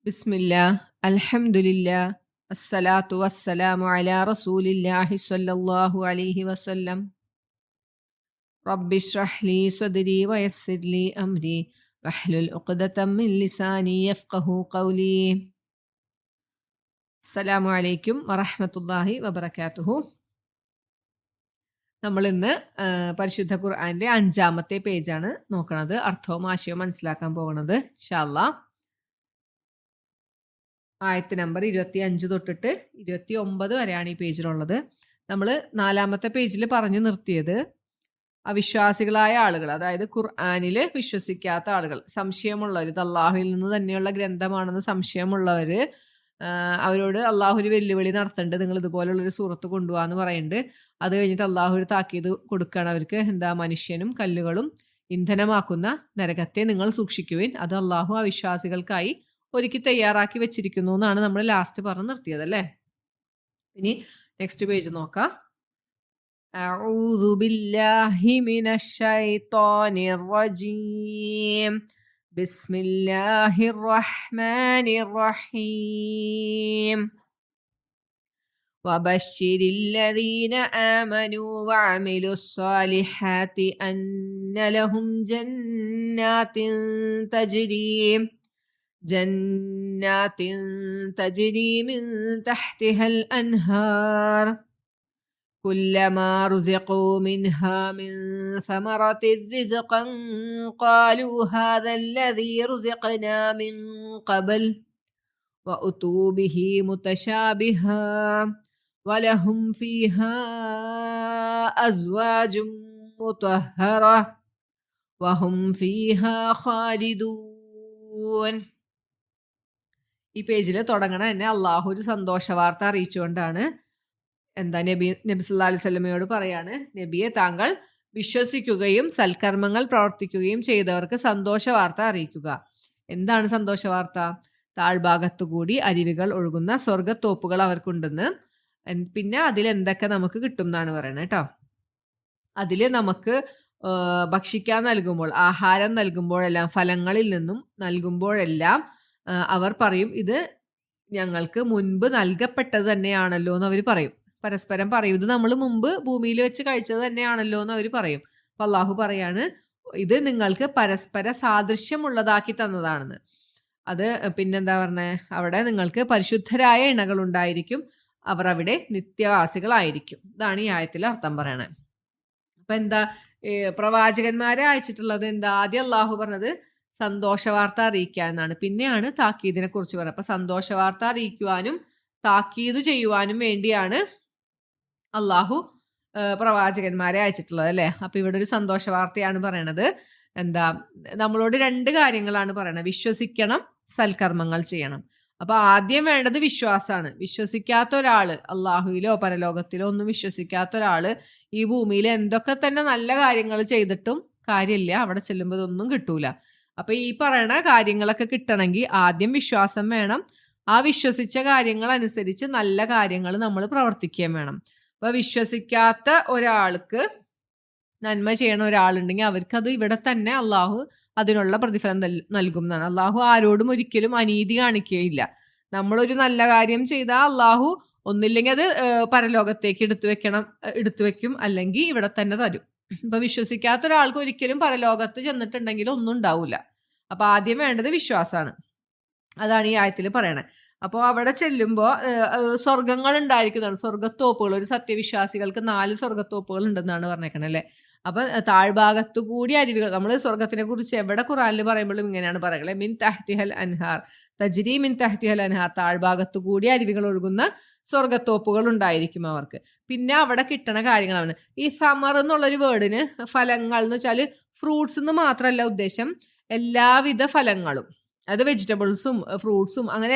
ബിസ്മില്ലാ അൽഹംദുലില്ലാ അസ്സലാത്തു വസ്സലാമു അലാ റസൂലില്ലാഹി സ്വല്ലല്ലാഹു അലൈഹി വസല്ലം. റബ്ബിശ്റഹ് ലീ സ്വദ്രി വയസ്സിർ ലീ അംരി വഹ്ലുൽ ഉഖ്ദതം മിൻ ലിസാനി യഫ്ഖഹു ഖൗലി. അസ്സലാമു അലൈക്കും വറഹ്മത്തുള്ളാഹി വബറകാതുഹു. നമ്മൾ ഇന്ന് പരിശുദ്ധ ഖുർആനിലെ 5-ാമത്തെ പേജാണ് നോക്കണത്. അർത്ഥവും ആശയവും മനസ്സിലാക്കാൻ പോകുന്നത് ഇൻഷാ അല്ലാഹ്. ആയത്ത് നമ്പർ 25 തൊട്ടിട്ട് 29 വരെയാണ് ഈ പേജിലുള്ളത്. നമ്മൾ 4-ാമത്തെ പേജിൽ പറഞ്ഞു നിർത്തിയത് അവിശ്വാസികളായ ആളുകൾ, അതായത് ഖുർആനിൽ വിശ്വസിക്കാത്ത ആളുകൾ, സംശയമുള്ളവർ, ഇത് അള്ളാഹുവിൽ നിന്ന് തന്നെയുള്ള ഗ്രന്ഥമാണെന്ന് സംശയമുള്ളവർ, അവരോട് അള്ളാഹു ഒരു വെല്ലുവിളി നടത്തുന്നുണ്ട്, നിങ്ങൾ ഇതുപോലുള്ളൊരു സൂറത്ത് കൊണ്ടുപോകാന്ന് പറയുന്നുണ്ട്. അത് കഴിഞ്ഞിട്ട് അള്ളാഹു ഒരു താക്കീത് കൊടുക്കുകയാണ് അവർക്ക്. മനുഷ്യനും കല്ലുകളും ഇന്ധനമാക്കുന്ന നരകത്തെ നിങ്ങൾ സൂക്ഷിക്കുവിൻ, അത് അള്ളാഹു അവിശ്വാസികൾക്കായി ഒരുക്കി തയ്യാറാക്കി വെച്ചിരിക്കുന്നു എന്നാണ് നമ്മൾ ലാസ്റ്റ് പറഞ്ഞു നിർത്തിയത് അല്ലേ. ഇനി നെക്സ്റ്റ് പേജ് നോക്കാം. അഊദു ബില്ലാഹി മിനശ് ശൈത്വാനിർ റജീം. ബിസ്മില്ലാഹിർ റഹ്മാനിർ റഹീം. വബശ്ശിരിൽ ലദീന ആമനൂ വഅമിലുസ് സ്വാലിഹാത്തി അന്ന ലഹും ജന്നാത്തിൻ تجري من تحتها الأنهار كلما رزقوا منها من ثمرة رزقا قالوا هذا الذي رزقنا من قبل وأتوا به متشابها ولهم فيها أزواج مطهرة وهم فيها خالدون. ഈ പേജിൽ തുടങ്ങണ തന്നെ അള്ളാഹു ഒരു സന്തോഷ വാർത്ത അറിയിച്ചുകൊണ്ടാണ്. നബി സല്ലല്ലാഹു അലൈഹി വസല്ലമയോട് പറയാണ്, നബിയെ താങ്കൾ വിശ്വസിക്കുകയും സൽക്കർമ്മങ്ങൾ പ്രവർത്തിക്കുകയും ചെയ്തവർക്ക് സന്തോഷ വാർത്ത അറിയിക്കുക. എന്താണ് സന്തോഷ വാർത്ത? താഴ്ഭാഗത്തുകൂടി അരുവികൾ ഒഴുകുന്ന സ്വർഗത്തോപ്പുകൾ അവർക്കുണ്ടെന്ന്, പിന്നെ അതിൽ എന്തൊക്കെ നമുക്ക് കിട്ടും എന്നാണ് പറയുന്നത് കേട്ടോ. അതിൽ നമുക്ക് ഭക്ഷിക്കാൻ നൽകുമ്പോൾ, ആഹാരം നൽകുമ്പോഴെല്ലാം, ഫലങ്ങളിൽ നിന്നും നൽകുമ്പോഴെല്ലാം അവർ പറയും, ഇത് ഞങ്ങൾക്ക് മുൻപ് നൽകപ്പെട്ടത് തന്നെയാണല്ലോ എന്ന് അവർ പറയും. പരസ്പരം പറയും, ഇത് നമ്മൾ മുമ്പ് ഭൂമിയിൽ വെച്ച് കഴിച്ചത് തന്നെയാണല്ലോ എന്ന് അവർ പറയും. അപ്പൊ അള്ളാഹു പറയാണ്, ഇത് നിങ്ങൾക്ക് പരസ്പര സാദൃശ്യമുള്ളതാക്കി തന്നതാണെന്ന്. അത് പിന്നെന്താ പറഞ്ഞേ, അവിടെ നിങ്ങൾക്ക് പരിശുദ്ധരായ ഇണകൾ ഉണ്ടായിരിക്കും, അവർ അവിടെ നിത്യവാസികളായിരിക്കും. ഇതാണ് ഈ ആയത്തിൽ അർത്ഥം പറയണേ. അപ്പൊ എന്താ പ്രവാചകന്മാരെ അയച്ചിട്ടുള്ളത്? ആദ്യം അള്ളാഹു പറഞ്ഞത് സന്തോഷ വാർത്ത അറിയിക്കുക എന്നാണ്, പിന്നെയാണ് താക്കീദിനെ കുറിച്ച് പറയുന്നത്. അപ്പൊ സന്തോഷ വാർത്ത അറിയിക്കുവാനും താക്കീത് ചെയ്യുവാനും വേണ്ടിയാണ് അള്ളാഹു പ്രവാചകന്മാരെ അയച്ചിട്ടുള്ളത് അല്ലേ. അപ്പൊ ഇവിടെ ഒരു സന്തോഷ വാർത്തയാണ് പറയണത്. നമ്മളോട് 2 കാര്യങ്ങളാണ് പറയണത്. വിശ്വസിക്കണം, സൽക്കർമ്മങ്ങൾ ചെയ്യണം. അപ്പൊ ആദ്യം വേണ്ടത് വിശ്വാസമാണ്. വിശ്വസിക്കാത്ത ഒരാള്, അള്ളാഹുവിലോ പരലോകത്തിലോ ഒന്നും വിശ്വസിക്കാത്ത ഒരാള് ഈ ഭൂമിയിൽ എന്തൊക്കെ തന്നെ നല്ല കാര്യങ്ങൾ ചെയ്തിട്ടും കാര്യമില്ല, അവിടെ ചെല്ലുമ്പോൾ ഇതൊന്നും കിട്ടൂല. അപ്പൊ ഈ പറയണ കാര്യങ്ങളൊക്കെ കിട്ടണമെങ്കിൽ ആദ്യം വിശ്വാസം വേണം. ആ വിശ്വസിച്ച കാര്യങ്ങൾ അനുസരിച്ച് നല്ല കാര്യങ്ങൾ നമ്മൾ പ്രവർത്തിക്കുകയും വേണം. അപ്പൊ വിശ്വസിക്കാത്ത ഒരാൾക്ക് നന്മ ചെയ്യണ ഒരാളുണ്ടെങ്കിൽ അവർക്ക് അത് ഇവിടെ തന്നെ അള്ളാഹു അതിനുള്ള പ്രതിഫലം നൽകും എന്നാണ്. അള്ളാഹു ആരോടും ഒരിക്കലും അനീതി കാണിക്കുകയില്ല. നമ്മളൊരു നല്ല കാര്യം ചെയ്താൽ അള്ളാഹു ഒന്നില്ലെങ്കിൽ അത് പരലോകത്തേക്ക് എടുത്തു വെക്കും, അല്ലെങ്കിൽ ഇവിടെ തന്നെ തരും. ഇപ്പൊ വിശ്വസിക്കാത്ത ഒരാൾക്ക് ഒരിക്കലും പരലോകത്ത് ചെന്നിട്ടുണ്ടെങ്കിൽ ഒന്നും ഉണ്ടാവില്ല. അപ്പൊ ആദ്യം വേണ്ടത് വിശ്വാസമാണ്. അതാണ് ഈ ആയത്തിൽ പറയണേ. അപ്പോൾ അവിടെ ചെല്ലുമ്പോൾ സ്വർഗങ്ങൾ ഉണ്ടായിരിക്കുന്നതാണ്, സ്വർഗത്തോപ്പുകൾ. ഒരു സത്യവിശ്വാസികൾക്ക് 4 സ്വർഗത്തോപ്പുകൾ ഉണ്ടെന്നാണ് പറഞ്ഞേക്കണേ അല്ലേ. അപ്പൊ താഴ്ഭാഗത്തു കൂടി അരുവികൾ, നമ്മൾ സ്വർഗത്തിനെ കുറിച്ച് എവിടെ ഖുറാനിൽ പറയുമ്പോഴും ഇങ്ങനെയാണ് പറയുന്നത്, മിൻ തഹ്തിഹൽ അൻഹാർ തജ്രി മിൻ തഹ്തിഹൽ അൻഹാർ. താഴ്ഭാഗത്തു കൂടി അരുവികൾ ഒഴുകുന്ന സ്വർഗത്തോപ്പുകൾ ഉണ്ടായിരിക്കും അവർക്ക്. പിന്നെ അവിടെ കിട്ടണ കാര്യങ്ങളാണ് ഈ സമർ എന്നുള്ളൊരു വേർഡിന് ഫലങ്ങൾ എന്ന് വെച്ചാൽ ഫ്രൂട്ട്സ് എന്ന് മാത്രമല്ല ഉദ്ദേശം, എല്ലാവിധ ഫലങ്ങളും, അത് വെജിറ്റബിൾസും ഫ്രൂട്ട്സും അങ്ങനെ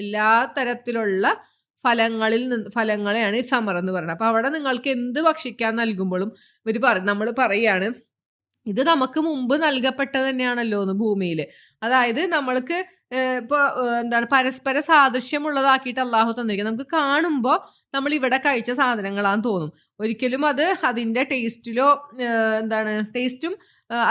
എല്ലാ തരത്തിലുള്ള ഫലങ്ങളെയാണ് ഈ സമർ എന്ന് പറയുന്നത്. അപ്പൊ അവിടെ നിങ്ങൾക്ക് എന്ത് ഭക്ഷിക്കാൻ നൽകുമ്പോഴും നമ്മൾ പറയാണ്, ഇത് നമുക്ക് മുമ്പ് നൽകപ്പെട്ടത് തന്നെയാണല്ലോ എന്ന് ഭൂമിയിൽ. അതായത് നമ്മൾക്ക് ഇപ്പൊ പരസ്പര സാദൃശ്യമുള്ളതാക്കിയിട്ട് അള്ളാഹു തന്നിരിക്കുന്നത്. നമുക്ക് കാണുമ്പോൾ നമ്മൾ ഇവിടെ കഴിച്ച സാധനങ്ങളാന്ന് തോന്നും. ഒരിക്കലും അത് അതിന്റെ ടേസ്റ്റും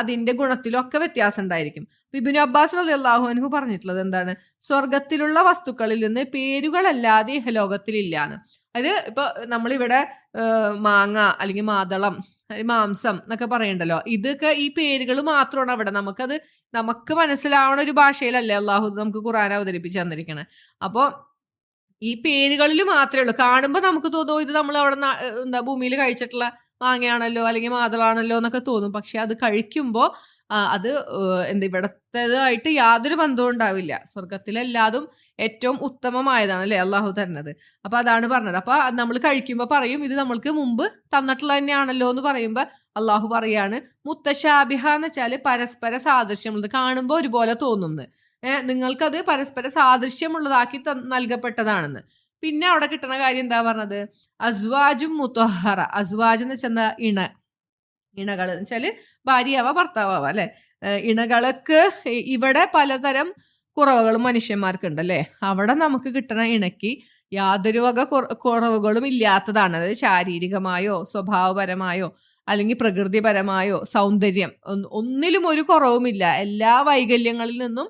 അതിന്റെ ഗുണത്തിലും ഒക്കെ വ്യത്യാസം ഉണ്ടായിരിക്കും. ഇബ്നു അബ്ബാസ് റളിയല്ലാഹു അൻഹു പറഞ്ഞിട്ടുള്ളത് എന്താണ്? സ്വർഗത്തിലുള്ള വസ്തുക്കളിൽ നിന്ന് പേരുകളല്ലാതെ ഇഹലോകത്തിലില്ലാന്ന്. അത് ഇപ്പൊ നമ്മളിവിടെ മാങ്ങ അല്ലെങ്കിൽ മാതളം മാംസം എന്നൊക്കെ പറയണ്ടല്ലോ, ഇതൊക്കെ ഈ പേരുകൾ മാത്രമാണ് അവിടെ. നമുക്ക് മനസ്സിലാവണ ഒരു ഭാഷയിലല്ലേ അള്ളാഹു നമുക്ക് ഖുർആൻ അവതരിപ്പിച്ച് തന്നിരിക്കണേ. അപ്പോൾ ഈ പേരുകളിൽ മാത്രമേ ഉള്ളൂ. കാണുമ്പോൾ നമുക്ക് തോന്നും ഇത് നമ്മൾ അവിടെ എന്താ ഭൂമിയിൽ കഴിച്ചിട്ടുള്ള മാങ്ങയാണല്ലോ അല്ലെങ്കിൽ മാതളാണല്ലോ എന്നൊക്കെ തോന്നും. പക്ഷെ അത് കഴിക്കുമ്പോൾ അത് എന്താ ഇവിടത്തേതായിട്ട് യാതൊരു ബന്ധവും ഉണ്ടാവില്ല. സ്വർഗത്തിലെല്ലാതും ഏറ്റവും ഉത്തമമായതാണ് അല്ലേ അള്ളാഹു തരുന്നത്. അപ്പൊ അതാണ് പറഞ്ഞത്. അപ്പൊ നമ്മൾ കഴിക്കുമ്പോൾ പറയും ഇത് നമ്മൾക്ക് മുമ്പ് തന്നിട്ടുള്ള തന്നെയാണല്ലോ എന്ന് പറയുമ്പോൾ അള്ളാഹു പറയാണ് മുത്തശാബിഹ എന്ന് വെച്ചാല് പരസ്പര സാദൃശ്യമുള്ളത്, കാണുമ്പോൾ ഒരുപോലെ തോന്നുന്നത്. നിങ്ങൾക്കത് പരസ്പര സാദൃശ്യമുള്ളതാക്കി നൽകപ്പെട്ടതാണെന്ന്. പിന്നെ അവിടെ കിട്ടുന്ന കാര്യം എന്താ പറഞ്ഞത്? അസ്വാജും മുത്തഹറ. അസ്വാജ് എന്ന് വെച്ചാൽ ഇണകൾ എന്ന് വെച്ചാല് ഭാര്യയാവാ ഭർത്താവാ അല്ലെ. ഇണകൾക്ക് ഇവിടെ പലതരം കുറവുകളും മനുഷ്യന്മാർക്കുണ്ട് അല്ലേ. അവിടെ നമുക്ക് കിട്ടുന്ന ഇണയ്ക്ക് യാതൊരു വക കുറവുകളും ഇല്ലാത്തതാണ്. അതായത് ശാരീരികമായോ സ്വഭാവപരമായോ അല്ലെങ്കിൽ പ്രകൃതിപരമായോ സൗന്ദര്യം ഒന്നിലും ഒരു കുറവുമില്ല. എല്ലാ വൈകല്യങ്ങളിൽ നിന്നും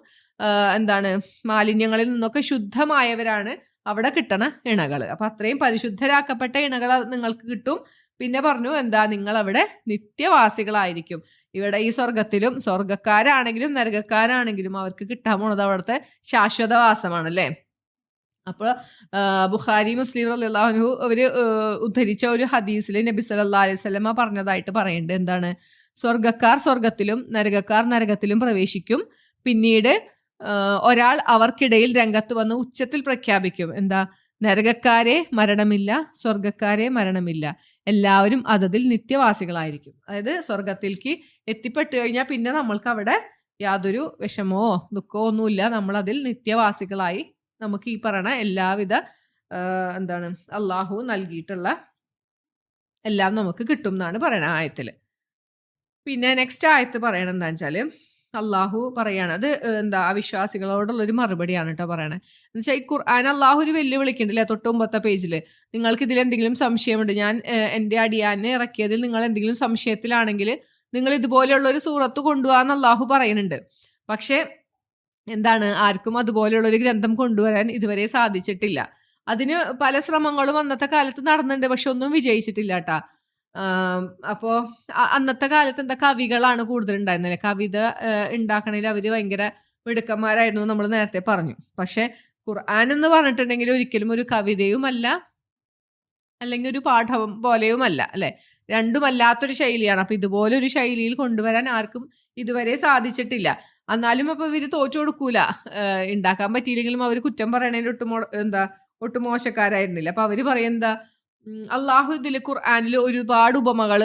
മാലിന്യങ്ങളിൽ നിന്നൊക്കെ ശുദ്ധമായവരാണ് അവിടെ കിട്ടണ ഇണകൾ. അപ്പൊ അത്രയും പരിശുദ്ധരാക്കപ്പെട്ട ഇണകൾ നിങ്ങൾക്ക് കിട്ടും. പിന്നെ പറഞ്ഞു നിങ്ങൾ അവിടെ നിത്യവാസികളായിരിക്കും. ഇവിടെ ഈ സ്വർഗത്തിലും സ്വർഗക്കാരാണെങ്കിലും നരകക്കാരാണെങ്കിലും അവർക്ക് കിട്ടാൻ പോണത് അവിടുത്തെ ശാശ്വതവാസമാണല്ലേ. അപ്പോൾ ബുഖാരി മുസ്ലിം റളിയല്ലാഹു അൻഹു അവര് ഉദ്ധരിച്ച ഒരു ഹദീസിൽ നബി സല്ലല്ലാഹു അലൈഹി വസല്ലമ പറഞ്ഞതായിട്ട് പറയുന്നുണ്ട്. എന്താണ്? സ്വർഗക്കാർ സ്വർഗത്തിലും നരകക്കാർ നരകത്തിലും പ്രവേശിക്കും. പിന്നീട് ഒരാൾ അവർക്കിടയിൽ രംഗത്ത് വന്ന് ഉച്ചത്തിൽ പ്രഖ്യാപിക്കും. നരകക്കാരെ മരണമില്ല, സ്വർഗക്കാരെ മരണമില്ല, എല്ലാവരും അതതിൽ നിത്യവാസികളായിരിക്കും. അതായത് സ്വർഗത്തിലേക്ക് എത്തിപ്പെട്ടു കഴിഞ്ഞാൽ പിന്നെ നമ്മൾക്ക് അവിടെ യാതൊരു വിഷമമോ ദുഃഖമോ ഒന്നുമില്ല. നമ്മൾ അതിൽ നിത്യവാസികളായി നമുക്ക് ഈ പറയണ എല്ലാവിധ അള്ളാഹു നൽകിയിട്ടുള്ള എല്ലാം നമുക്ക് കിട്ടും എന്നാണ് പറയണ ആയത്തിൽ. പിന്നെ നെക്സ്റ്റ് ആയത്ത് പറയണ എന്താ വെച്ചാല് അള്ളാഹു പറയാണ്, അത് അവിശ്വാസികളോടുള്ളൊരു മറുപടിയാണ് കേട്ടോ പറയണേ. എന്ന് വെച്ചാൽ ഈ ഖുർആൻ അള്ളാഹു ഒരു വെല്ലുവിളിക്കുന്നുണ്ടല്ലേ 9 പേജിൽ. നിങ്ങൾക്ക് ഇതിൽ എന്തെങ്കിലും സംശയമുണ്ട്, ഞാൻ എൻ്റെ അടിയാനെ ഇറക്കിയതിൽ നിങ്ങൾ എന്തെങ്കിലും സംശയത്തിലാണെങ്കിൽ നിങ്ങൾ ഇതുപോലെയുള്ള ഒരു സൂറത്ത് കൊണ്ടുപോകാന്ന് അള്ളാഹു പറയുന്നുണ്ട്. പക്ഷെ ആർക്കും അതുപോലെയുള്ളൊരു ഗ്രന്ഥം കൊണ്ടുവരാൻ ഇതുവരെ സാധിച്ചിട്ടില്ല. അതിന് പല ശ്രമങ്ങളും അന്നത്തെ കാലത്ത് നടന്നിട്ടുണ്ട്, പക്ഷെ ഒന്നും വിജയിച്ചിട്ടില്ല കേട്ടാ. അപ്പോ അന്നത്തെ കാലത്ത് കവികളാണ് കൂടുതൽ ഉണ്ടായിരുന്നല്ലേ. കവിത ഉണ്ടാക്കണേൽ അവര് ഭയങ്കര മിടുക്കന്മാരായിരുന്നു നമ്മൾ നേരത്തെ പറഞ്ഞു. പക്ഷെ ഖുർആൻ എന്ന് പറഞ്ഞിട്ടുണ്ടെങ്കിൽ ഒരിക്കലും ഒരു കവിതയുമല്ല അല്ലെങ്കിൽ ഒരു പാഠം പോലെയുമല്ല അല്ലെ. രണ്ടുമല്ലാത്തൊരു ശൈലിയാണ്. അപ്പൊ ഇതുപോലെ ഒരു ശൈലിയിൽ കൊണ്ടുവരാൻ ആർക്കും ഇതുവരെ സാധിച്ചിട്ടില്ല. എന്നാലും അപ്പൊ ഇവര് തോറ്റു കൊടുക്കൂല. ഉണ്ടാക്കാൻ പറ്റിയില്ലെങ്കിലും അവർ കുറ്റം പറയണതിന് ഒട്ടും മോശക്കാരായിരുന്നില്ല. അപ്പൊ അവര് പറയുന്ന അള്ളാഹു ഇതിൽ ഖുർആനിൽ ഒരുപാട് ഉപമകൾ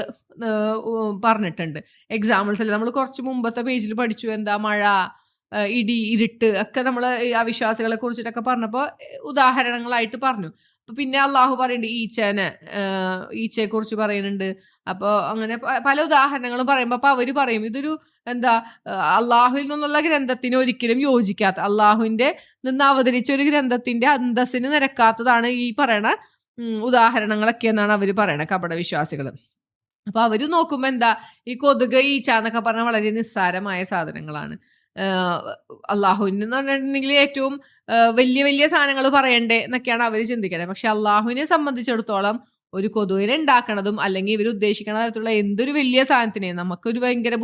പറഞ്ഞിട്ടുണ്ട്. എക്സാമ്പിൾസ് അല്ലേ നമ്മൾ കുറച്ച് മുമ്പത്തെ പേജിൽ പഠിച്ചു. മഴ, ഇടി, ഇരുട്ട് ഒക്കെ നമ്മൾ അവിശ്വാസികളെ കുറിച്ചിട്ടൊക്കെ പറഞ്ഞപ്പോൾ ഉദാഹരണങ്ങളായിട്ട് പറഞ്ഞു. അപ്പൊ പിന്നെ അള്ളാഹു പറയുന്നുണ്ട് ഈച്ചയെ കുറിച്ച് പറയുന്നുണ്ട്. അപ്പോൾ അങ്ങനെ പല ഉദാഹരണങ്ങളും പറയുമ്പോൾ അപ്പൊ അവര് പറയും ഇതൊരു അള്ളാഹുവിൽ നിന്നുള്ള ഗ്രന്ഥത്തിന് ഒരിക്കലും യോജിക്കാത്ത, അള്ളാഹുവിന്റെ നിന്ന് അവതരിച്ച ഒരു ഗ്രന്ഥത്തിന്റെ അന്തസ്സിന് നിരക്കാത്തതാണ് ഈ പറയണ ഉദാഹരണങ്ങളൊക്കെ എന്നാണ് അവര് പറയണ കപട വിശ്വാസികൾ. അപ്പൊ അവര് നോക്കുമ്പോ ഈ കൊതുക്, ഈച്ച എന്നൊക്കെ പറഞ്ഞാൽ വളരെ നിസ്സാരമായ സാധനങ്ങളാണ്. അള്ളാഹുവിന് എന്ന് പറഞ്ഞിട്ടുണ്ടെങ്കിൽ ഏറ്റവും വലിയ വലിയ സാധനങ്ങൾ പറയണ്ടേ എന്നൊക്കെയാണ് അവർ ചിന്തിക്കണത്. പക്ഷെ അള്ളാഹുവിനെ സംബന്ധിച്ചിടത്തോളം ഒരു കൊതുവിനെ ഉണ്ടാക്കണതും അല്ലെങ്കിൽ ഇവർ ഉദ്ദേശിക്കുന്ന തരത്തിലുള്ള എന്തൊരു വലിയ സാധനത്തിനെയും നമുക്കൊരു ഭയങ്കര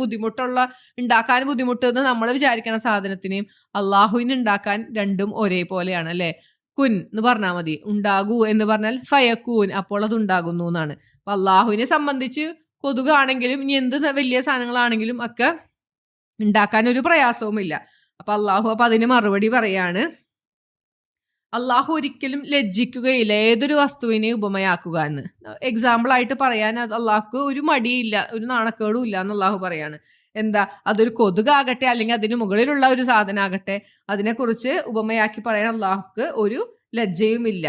ഉണ്ടാക്കാൻ ബുദ്ധിമുട്ടെന്ന് നമ്മൾ വിചാരിക്കുന്ന സാധനത്തിനെയും അള്ളാഹുവിന് ഉണ്ടാക്കാൻ രണ്ടും ഒരേപോലെയാണ് അല്ലെ. കുൻ എന്ന് പറഞ്ഞാൽ മതി, ഉണ്ടാകൂ എന്ന് പറഞ്ഞാൽ ഫയക്കൂൻ, അപ്പോൾ അത് ഉണ്ടാകുന്നു എന്നാണ്. അപ്പൊ അള്ളാഹുവിനെ സംബന്ധിച്ച് കൊതുകാണെങ്കിലും ഇനി എന്ത് വലിയ സാധനങ്ങളാണെങ്കിലും ഒക്കെ ഉണ്ടാക്കാൻ ഒരു പ്രയാസവുമില്ല. അപ്പൊ അള്ളാഹു അതിന് മറുപടി പറയാണ്, അള്ളാഹു ഒരിക്കലും ലജ്ജിക്കുകയില്ല ഏതൊരു വസ്തുവിനെ ഉപമയാക്കുക എന്ന്. എക്സാമ്പിൾ ആയിട്ട് പറയാൻ അള്ളാഹുക്ക് ഒരു മടിയില്ല, ഒരു നാണക്കേടും ഇല്ല എന്ന് അള്ളാഹു പറയാണ്. അതൊരു കൊതുകാകട്ടെ അല്ലെങ്കിൽ അതിന് മുകളിലുള്ള ഒരു സാധനമാകട്ടെ, അതിനെക്കുറിച്ച് ഉപമയാക്കി പറയാൻ അള്ളാഹുക്ക് ഒരു ലജ്ജയുമില്ല.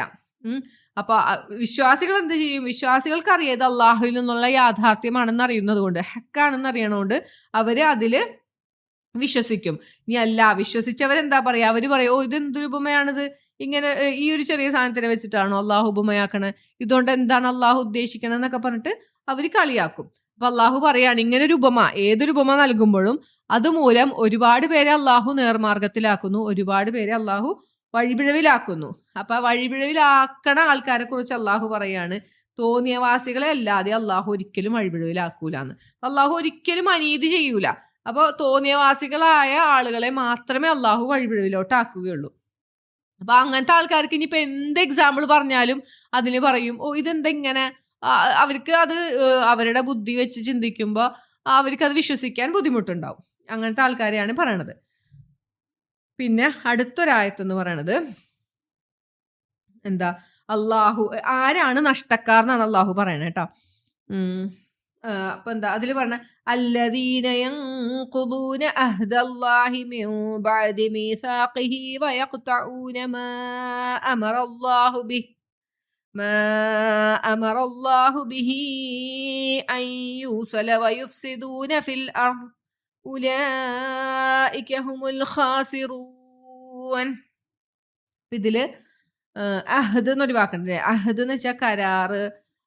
അപ്പൊ വിശ്വാസികൾ എന്ത് ചെയ്യും? വിശ്വാസികൾക്ക് അറിയാതെ അള്ളാഹുവിൽ നിന്നുള്ള യാഥാർത്ഥ്യമാണെന്ന് അറിയുന്നത് കൊണ്ട്, ഹക്കാണെന്ന് അറിയണോണ്ട് അവര് അതില് വിശ്വസിക്കും. ഇനി അല്ല വിശ്വസിച്ചവരെന്താ പറയാ? അവര് പറയും, ഓ ഇതെന്തൊരു ഉപമയാണിത്, ഇങ്ങനെ ഈ ഒരു ചെറിയ സാധനത്തിനെ വെച്ചിട്ടാണോ അള്ളാഹു ഉപമയാക്കണേ, ഇതുകൊണ്ട് എന്താണ് അള്ളാഹു ഉദ്ദേശിക്കണത് എന്നൊക്കെ പറഞ്ഞിട്ട് അവര് കളിയാക്കും. അപ്പൊ അള്ളാഹു പറയാണ്, ഇങ്ങനെ ഒരു ഉപമ, ഏതൊരു ഉപമ നൽകുമ്പോഴും അതുമൂലം ഒരുപാട് പേരെ അള്ളാഹു നേർമാർഗത്തിലാക്കുന്നു, ഒരുപാട് പേരെ അള്ളാഹു വഴിപിഴവിലാക്കുന്നു. അപ്പൊ വഴിപിഴവിലാക്കണ ആൾക്കാരെ കുറിച്ച് അള്ളാഹു പറയാണ്, തോന്നിയവാസികളെ അല്ലാതെ അള്ളാഹു ഒരിക്കലും വഴിപിഴവിലാക്കൂലെന്ന്. അള്ളാഹു ഒരിക്കലും അനീതി ചെയ്യൂല. അപ്പോൾ തോന്നിയവാസികളായ ആളുകളെ മാത്രമേ അള്ളാഹു വഴിപിഴവിലോട്ടാക്കുകയുള്ളൂ. അപ്പൊ അങ്ങനത്തെ ആൾക്കാർക്ക് ഇനിയിപ്പോ എന്ത് എക്സാമ്പിൾ പറഞ്ഞാലും അതിന് പറയും, ഓ ഇതെന്താ ഇങ്ങനെ. അവർക്ക് അത് അവരുടെ ബുദ്ധി വെച്ച് ചിന്തിക്കുമ്പോൾ അവർക്ക് അത് വിശ്വസിക്കാൻ ബുദ്ധിമുട്ടുണ്ടാവും. അങ്ങനത്തെ ആൾക്കാരെയാണ് പറയണത്. പിന്നെ അടുത്തൊരായത്തെന്ന് പറയണത് എന്താ, അള്ളാഹു ആരാണ് നഷ്ടക്കാർ എന്നാണ് അള്ളാഹു പറയണത് കേട്ടോ. അപ്പൊ എന്താ അതിൽ പറഞ്ഞ الذين ينقضون عهد الله من بعد ميثاقه ويقطعون ما أمر الله به أن يوصل ويفسدون في الأرض أولئك هم الخاسرون. ഇതില് അഹദ് എന്നൊരു വാക്കുണ്ട്. അഹദ് എന്ന് വെച്ചാൽ കരാറ്,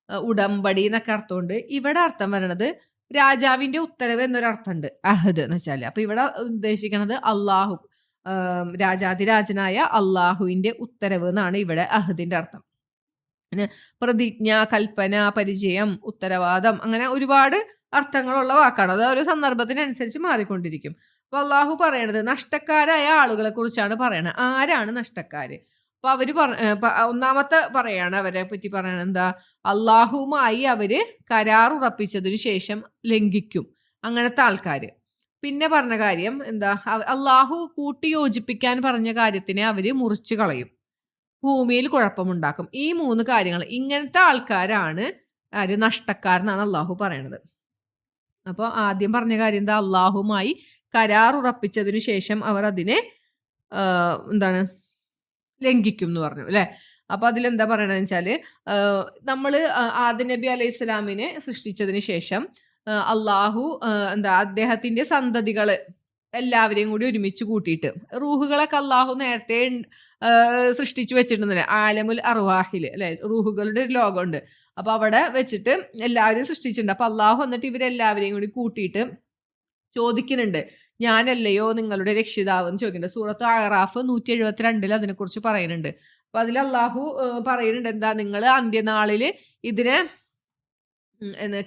ഉടമ്പടി എന്നൊക്കെ അർത്ഥമുണ്ട്. ഇവിടെ അർത്ഥം പറയണത് രാജാവിന്റെ ഉത്തരവ് എന്നൊരർത്ഥമുണ്ട് അഹദ് എന്ന് വെച്ചാൽ. അപ്പൊ ഇവിടെ ഉദ്ദേശിക്കുന്നത് അള്ളാഹു, രാജാതിരാജനായ അള്ളാഹുവിന്റെ ഉത്തരവ് എന്നാണ് ഇവിടെ അഹദിന്റെ അർത്ഥം. പ്രതിജ്ഞ, കൽപ്പന, പരിചയം, ഉത്തരവാദം, അങ്ങനെ ഒരുപാട് അർത്ഥങ്ങളുള്ള വാക്കാണ്. അത് ഓരോ സന്ദർഭത്തിനനുസരിച്ച് മാറിക്കൊണ്ടിരിക്കും. അപ്പൊ അള്ളാഹു പറയണത് നഷ്ടക്കാരായ ആളുകളെ കുറിച്ചാണ് പറയണത്. ആരാണ് നഷ്ടക്കാര്? അപ്പൊ അവര് ഒന്നാമത്തെ പറയാണ്, അവരെ പറ്റി പറയണത് എന്താ, അള്ളാഹുവുമായി അവര് കരാർ ഉറപ്പിച്ചതിനു ശേഷം ലംഘിക്കും, അങ്ങനത്തെ ആൾക്കാര്. പിന്നെ പറഞ്ഞ കാര്യം എന്താ, അള്ളാഹു കൂട്ടിയോജിപ്പിക്കാൻ പറഞ്ഞ കാര്യത്തിനെ അവര് മുറിച്ചു കളയും, ഭൂമിയിൽ കുഴപ്പമുണ്ടാക്കും. ഈ 3 കാര്യങ്ങൾ, ഇങ്ങനത്തെ ആൾക്കാരാണ് ആര്, നഷ്ടക്കാരെന്നാണ് അള്ളാഹു പറയണത്. അപ്പോൾ ആദ്യം പറഞ്ഞ കാര്യം എന്താ, അള്ളാഹുമായി കരാർ ഉറപ്പിച്ചതിനു ശേഷം അവർ അതിനെ എന്താണ് ലംഘിക്കും എന്ന് പറഞ്ഞു അല്ലെ. അപ്പൊ അതിലെന്താ പറയണതെന്ന് വെച്ചാല്, നമ്മള് ആദം നബി അലൈഹി സ്വലാമിനെ സൃഷ്ടിച്ചതിന് ശേഷം അള്ളാഹു അദ്ദേഹത്തിന്റെ സന്തതികള് എല്ലാവരെയും കൂടി ഒരുമിച്ച് കൂട്ടിയിട്ട്, റൂഹുകളൊക്കെ അള്ളാഹു നേരത്തെ സൃഷ്ടിച്ചു വെച്ചിട്ടുണ്ടല്ലേ, ആലമുൽ അർവാഹിൽ അല്ലെ, റൂഹുകളുടെ ഒരു ലോകമുണ്ട്. അപ്പൊ അവിടെ വെച്ചിട്ട് എല്ലാവരെയും സൃഷ്ടിച്ചിട്ടുണ്ട്. അപ്പൊ അള്ളാഹു എന്നിട്ട് ഇവരെല്ലാവരെയും കൂടി കൂട്ടിയിട്ട് ചോദിക്കുന്നുണ്ട്, ഞാനല്ലയോ നിങ്ങളുടെ രക്ഷിതാവ് എന്ന് ചോദിക്കുന്നുണ്ട്. സൂറത്ത് അഅറാഫ് 172 അതിനെക്കുറിച്ച് പറയുന്നുണ്ട്. അപ്പൊ അതിൽ അള്ളാഹു പറയുന്നുണ്ട്, എന്താ, നിങ്ങൾ അന്ത്യനാളില് ഇതിനെ,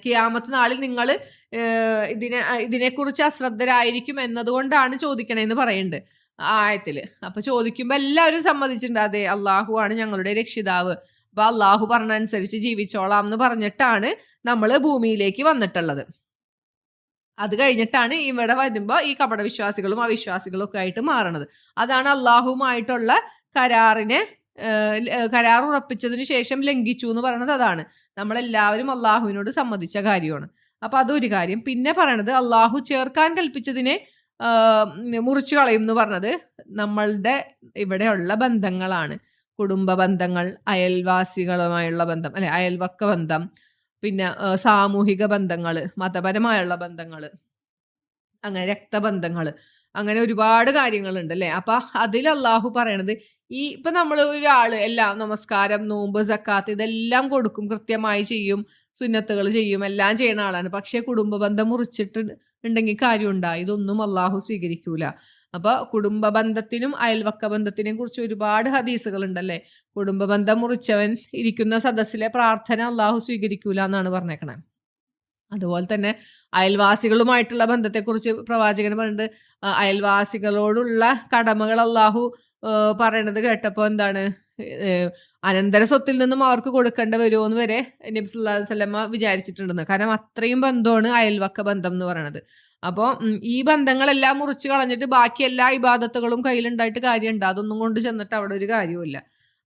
ഖിയാമത്ത് നാളിൽ നിങ്ങൾ ഇതിനെക്കുറിച്ച് അശ്രദ്ധരായിരിക്കും എന്നതുകൊണ്ടാണ് ചോദിക്കണേന്ന് പറയുന്നുണ്ട് ആയത്തില്. അപ്പൊ ചോദിക്കുമ്പോ എല്ലാവരും സമ്മതിച്ചിട്ടുണ്ട്, അതെ അള്ളാഹു ആണ് ഞങ്ങളുടെ രക്ഷിതാവ്, അപ്പൊ അള്ളാഹു പറഞ്ഞനുസരിച്ച് ജീവിച്ചോളാം എന്ന് പറഞ്ഞിട്ടാണ് നമ്മൾ ഭൂമിയിലേക്ക് വന്നിട്ടുള്ളത്. അത് കഴിഞ്ഞിട്ടാണ് ഇവിടെ വരുമ്പോൾ ഈ കപടവിശ്വാസികളും അവിശ്വാസികളും ഒക്കെ ആയിട്ട് മാറണത്. അതാണ് അള്ളാഹുവുമായിട്ടുള്ള കരാർ ഉറപ്പിച്ചതിന് ശേഷം ലംഘിച്ചു എന്ന് പറയുന്നത്. അതാണ് നമ്മളെല്ലാവരും അള്ളാഹുവിനോട് സമ്മതിച്ച കാര്യമാണ്. അപ്പൊ അതൊരു കാര്യം. പിന്നെ പറയണത് അള്ളാഹു ചേർക്കാൻ കൽപ്പിച്ചതിനെ മുറിച്ചു കളയും എന്ന് പറഞ്ഞത് നമ്മളുടെ ഇവിടെയുള്ള ബന്ധങ്ങളാണ്. കുടുംബ ബന്ധങ്ങൾ, അയൽവാസികളുമായുള്ള ബന്ധം അല്ലെ, അയൽവക്ക ബന്ധം, പിന്നെ സാമൂഹിക ബന്ധങ്ങൾ, മതപരമായുള്ള ബന്ധങ്ങൾ, അങ്ങനെ രക്തബന്ധങ്ങൾ, അങ്ങനെ ഒരുപാട് കാര്യങ്ങളുണ്ട് അല്ലെ. അപ്പൊ അതിൽ അള്ളാഹു പറയണത്, ഇപ്പൊ നമ്മൾ ഒരാള് എല്ലാം നമസ്കാരം, നോമ്പ്, സക്കാത്ത് ഇതെല്ലാം കൊടുക്കും, കൃത്യമായി ചെയ്യും, സുന്നത്തുകൾ ചെയ്യും, എല്ലാം ചെയ്യുന്ന ആളാണ്. പക്ഷെ കുടുംബ ബന്ധം മുറിച്ചിട്ട് ഉണ്ടെങ്കിൽ കാര്യമുണ്ടാ? ഇതൊന്നും അള്ളാഹു സ്വീകരിക്കൂല. അപ്പൊ കുടുംബ ബന്ധത്തിനും അയൽവക്ക ബന്ധത്തിനെയും കുറിച്ച് ഒരുപാട് ഹദീസുകൾ ഉണ്ടല്ലേ. കുടുംബ ബന്ധം മുറിച്ചവൻ ഇരിക്കുന്ന സദസ്സിലെ പ്രാർത്ഥന അള്ളാഹു സ്വീകരിക്കൂല എന്നാണ് പറഞ്ഞേക്കണേ. അതുപോലെ തന്നെ അയൽവാസികളുമായിട്ടുള്ള ബന്ധത്തെക്കുറിച്ച് പ്രവാചകൻ പറഞ്ഞിട്ട്, അയൽവാസികളോടുള്ള കടമകൾ അള്ളാഹു പറയണത് കേട്ടപ്പോ എന്താണ്, അനന്തര സ്വത്തിൽ നിന്നും അവർക്ക് കൊടുക്കേണ്ട വരുമോന്ന് വരെ നബി സല്ലല്ലാഹു അലൈഹി വസല്ലമ വിചാരിച്ചിട്ടുണ്ടെന്ന്. കാരണം അത്രയും ബന്ധമാണ് അയൽവക്ക ബന്ധം എന്ന് പറയണത്. അപ്പോൾ ഈ ബന്ധങ്ങളെല്ലാം മുറിച്ച് കളഞ്ഞിട്ട് ബാക്കി എല്ലാ ഇബാദത്തുകളും കയ്യിലുണ്ടായിട്ട് കാര്യമുണ്ട്? അതൊന്നും കൊണ്ട് ചെന്നിട്ട് അവിടെ ഒരു കാര്യവുമില്ല.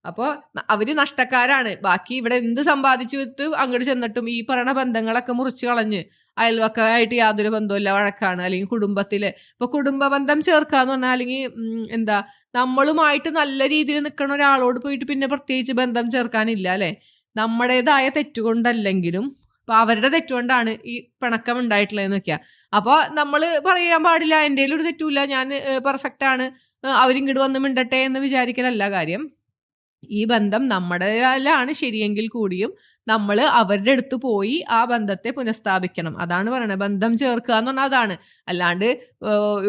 അപ്പോൾ അവര് നഷ്ടക്കാരാണ്. ബാക്കി ഇവിടെ എന്ത് സമ്പാദിച്ചിട്ട് അങ്ങോട്ട് ചെന്നിട്ടും ഈ പറയുന്ന ബന്ധങ്ങളൊക്കെ മുറിച്ച് കളഞ്ഞ് അയൽവക്കമായിട്ട് യാതൊരു ബന്ധമില്ല, വഴക്കാണ്. അല്ലെങ്കിൽ കുടുംബത്തില് ഇപ്പൊ കുടുംബ ബന്ധം ചേർക്കാന്ന് പറഞ്ഞാൽ, അല്ലെങ്കിൽ എന്താ, നമ്മളുമായിട്ട് നല്ല രീതിയിൽ നിൽക്കുന്ന ഒരാളോട് പോയിട്ട് പിന്നെ പ്രത്യേകിച്ച് ബന്ധം ചേർക്കാനില്ല അല്ലെ. നമ്മുടേതായ തെറ്റുകൊണ്ടല്ലെങ്കിലും അപ്പൊ അവരുടെ തെറ്റുകൊണ്ടാണ് ഈ പിണക്കം ഉണ്ടായിട്ടുള്ളതെന്ന് വെക്കുക. അപ്പൊ നമ്മൾ പറയാൻ പാടില്ല എൻ്റെ ഒരു തെറ്റുമില്ല, ഞാൻ പെർഫെക്റ്റ് ആണ്, അവരിങ്ങോട്ട് വന്ന് മിണ്ടട്ടെ എന്ന് വിചാരിക്കലല്ല കാര്യം. ഈ ബന്ധം നമ്മുടെയിലാണ് ശരിയെങ്കിൽ കൂടിയും നമ്മൾ അവരുടെ അടുത്ത് പോയി ആ ബന്ധത്തെ പുനഃസ്ഥാപിക്കണം. അതാണ് പറയണത്, ബന്ധം ചേർക്കുക എന്ന് പറഞ്ഞാൽ അതാണ്. അല്ലാണ്ട്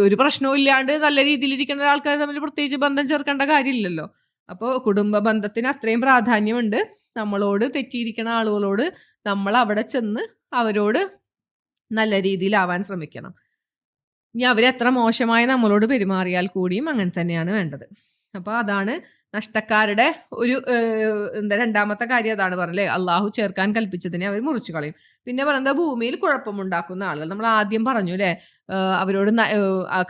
ഒരു പ്രശ്നവും ഇല്ലാണ്ട് നല്ല രീതിയിലിരിക്കുന്ന ആൾക്കാർ തമ്മിൽ പ്രത്യേകിച്ച് ബന്ധം ചേർക്കേണ്ട കാര്യമില്ലല്ലോ. അപ്പോൾ കുടുംബ ബന്ധത്തിന് അത്രയും പ്രാധാന്യമുണ്ട്. നമ്മളോട് തെറ്റിയിരിക്കുന്ന ആളുകളോട് നമ്മൾ അവിടെ ചെന്ന് അവരോട് നല്ല രീതിയിലാവാൻ ശ്രമിക്കണം. ഇനി അവരെത്ര മോശമായി നമ്മളോട് പെരുമാറിയാൽ കൂടിയും അങ്ങനെ തന്നെയാണ് വേണ്ടത്. അപ്പോൾ അതാണ് നഷ്ടക്കാരുടെ ഒരു രണ്ടാമത്തെ കാര്യം. അതാണ് പറഞ്ഞല്ലേ, അള്ളാഹു ചേർക്കാൻ കൽപ്പിച്ചതിനെ അവർ മുറിച്ചു കളയും. പിന്നെ പറയുന്നത് ഭൂമിയിൽ കുഴപ്പമുണ്ടാക്കുന്ന ആളുകൾ. നമ്മൾ ആദ്യം പറഞ്ഞു അല്ലേ, അവരോട്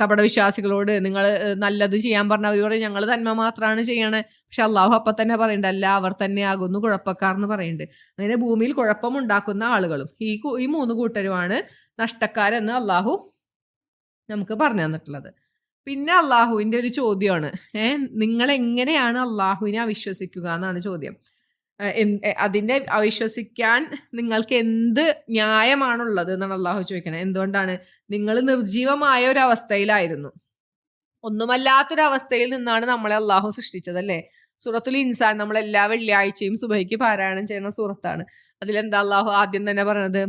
കപടവിശ്വാസികളോട് നിങ്ങൾ നല്ലത് ചെയ്യാൻ പറഞ്ഞ അവരോട് ഞങ്ങൾ നന്മ മാത്രമാണ് ചെയ്യണേ. പക്ഷെ അള്ളാഹു അപ്പം തന്നെ പറയുന്നുണ്ട്, അല്ല അവർ തന്നെ ആകുന്നു കുഴപ്പക്കാർ എന്ന് പറയുന്നുണ്ട്. അങ്ങനെ ഭൂമിയിൽ കുഴപ്പമുണ്ടാക്കുന്ന ആളുകളും ഈ മൂന്ന് കൂട്ടരുമാണ് നഷ്ടക്കാരെന്ന് അള്ളാഹു നമുക്ക് പറഞ്ഞു തന്നിട്ടുള്ളത്. പിന്നെ അള്ളാഹുവിൻ്റെ ഒരു ചോദ്യമാണ്, നിങ്ങൾ എങ്ങനെയാണ് അള്ളാഹുവിനെ അവിശ്വസിക്കുക എന്നാണ് ചോദ്യം. അതിൻ്റെ അവിശ്വസിക്കാൻ നിങ്ങൾക്ക് എന്ത് ന്യായമാണുള്ളത് എന്നാണ് അള്ളാഹു ചോദിക്കണത്. എന്തുകൊണ്ടാണ്? നിങ്ങൾ നിർജീവമായ ഒരു അവസ്ഥയിലായിരുന്നു, ഒന്നുമല്ലാത്തൊരവസ്ഥയിൽ നിന്നാണ് നമ്മളെ അള്ളാഹു സൃഷ്ടിച്ചതല്ലേ. സൂറത്തുൽ ഇൻസാൻ നമ്മൾ എല്ലാ വെള്ളിയാഴ്ചയും സുബഹിക്ക് പാരായണം ചെയ്യുന്ന സൂറത്താണ്. അതിലെന്താ അള്ളാഹു ആദ്യം തന്നെ പറഞ്ഞത്?